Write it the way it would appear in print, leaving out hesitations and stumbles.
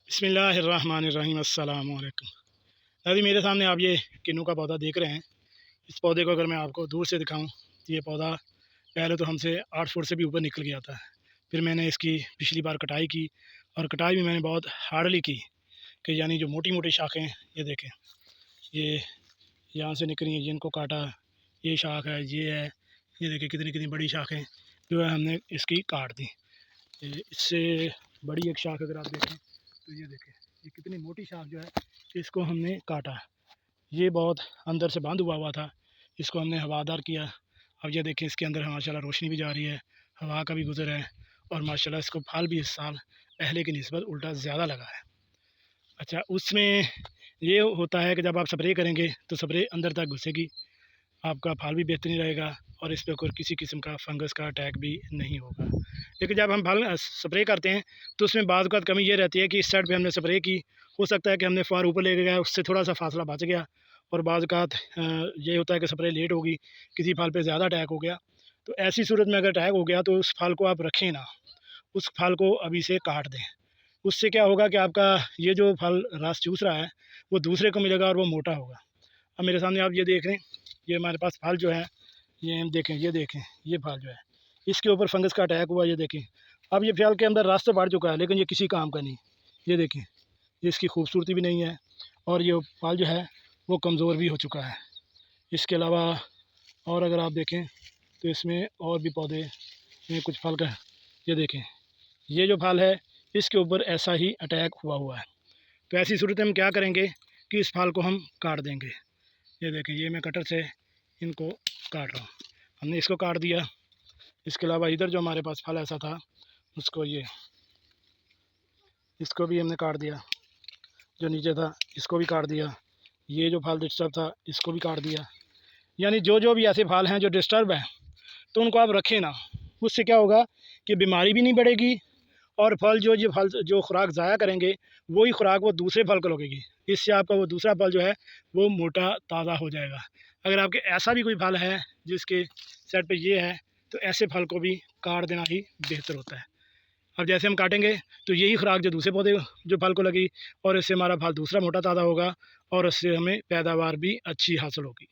बिस्मिल्लाहिर्रहमानिर्रहीम अस्सलाम वालेकुम। अभी मेरे सामने आप ये किन्नू का पौधा देख रहे हैं। इस पौधे को अगर मैं आपको दूर से दिखाऊं तो ये पौधा पहले तो हमसे 8 फुट से भी ऊपर निकल गया था। फिर मैंने इसकी पिछली बार कटाई की और कटाई भी मैंने बहुत हार्डली की कि यानी जो मोटी मोटी शाखें ये देखें, ये यहाँ से निकली हैं, जिनको काटा, ये शाख है, ये है, ये देखें कितनी कितनी बड़ी शाखें जो है हमने इसकी काट दी। इससे बड़ी एक शाख अगर आप देखें तो ये देखें, ये कितनी मोटी शाख जो है इसको हमने काटा। ये बहुत अंदर से बंद हुआ हुआ था, इसको हमने हवादार किया। अब ये देखें इसके अंदर माशाल्लाह रोशनी भी जा रही है, हवा का भी गुजर है और माशाल्लाह इसको फल भी इस साल पहले की निस्बत उल्टा ज़्यादा लगा है। अच्छा, उसमें ये होता है कि जब आप स्प्रे करेंगे तो स्प्रे अंदर तक घुसेगी, आपका फल भी बेहतरीन रहेगा और इस पर कोई किसी किस्म का फंगस का अटैक भी नहीं होगा। लेकिन जब हम फल स्प्रे करते हैं तो उसमें बाज़ औक़ात कमी ये रहती है कि इस साइड पे हमने स्प्रे की, हो सकता है कि हमने फुहार ऊपर ले गया, उससे थोड़ा सा फासला बच गया, और बाज़ औक़ात ये होता है कि स्प्रे लेट होगी, किसी फल पे ज़्यादा अटैक हो गया। तो ऐसी सूरत में अगर अटैक हो गया तो उस फल को आप रखें ना, उस फल को अभी से काट दें। उससे क्या होगा कि आपका ये जो फल रस चूस रहा है वो दूसरे को मिलेगा और वो मोटा होगा। अब मेरे सामने आप ये देख रहे हैं, ये हमारे पास फल जो है, ये हम देखें, ये देखें, ये फल जो है इसके ऊपर फंगस का अटैक हुआ, ये देखें। अब ये फल के अंदर रस तो बढ़ चुका है लेकिन ये किसी काम का नहीं। ये देखें, ये इसकी खूबसूरती भी नहीं है और ये फल जो है वो कमज़ोर भी हो चुका है। इसके अलावा और अगर आप देखें तो इसमें और भी पौधे में कुछ फल का, ये देखें, ये जो फल है इसके ऊपर ऐसा ही अटैक हुआ है। तो ऐसी सूरत में हम क्या करेंगे कि इस फल को हम काट देंगे। ये देखें, ये मैं कटर से इनको काट रहा हूँ, हमने इसको काट दिया। इसके अलावा इधर जो हमारे पास फल ऐसा था उसको, ये इसको भी हमने काट दिया, जो नीचे था इसको भी काट दिया, ये जो फल डिस्टर्ब था इसको भी काट दिया। यानी जो भी ऐसे फल हैं जो डिस्टर्ब हैं तो उनको आप रखें ना, उससे क्या होगा कि बीमारी भी नहीं बढ़ेगी और फल जो खुराक ज़ाया करेंगे वही खुराक वो दूसरे फल को लगेगी, इससे आपका वो दूसरा फल जो है वो मोटा ताज़ा हो जाएगा। अगर आपके ऐसा भी कोई फल है जिसके सेट पे ये है तो ऐसे फल को भी काट देना ही बेहतर होता है। अब जैसे हम काटेंगे तो यही खुराक जो दूसरे पौधे जो फल को लगी और इससे हमारा फल दूसरा मोटा ताज़ा होगा और उससे हमें पैदावार भी अच्छी हासिल होगी।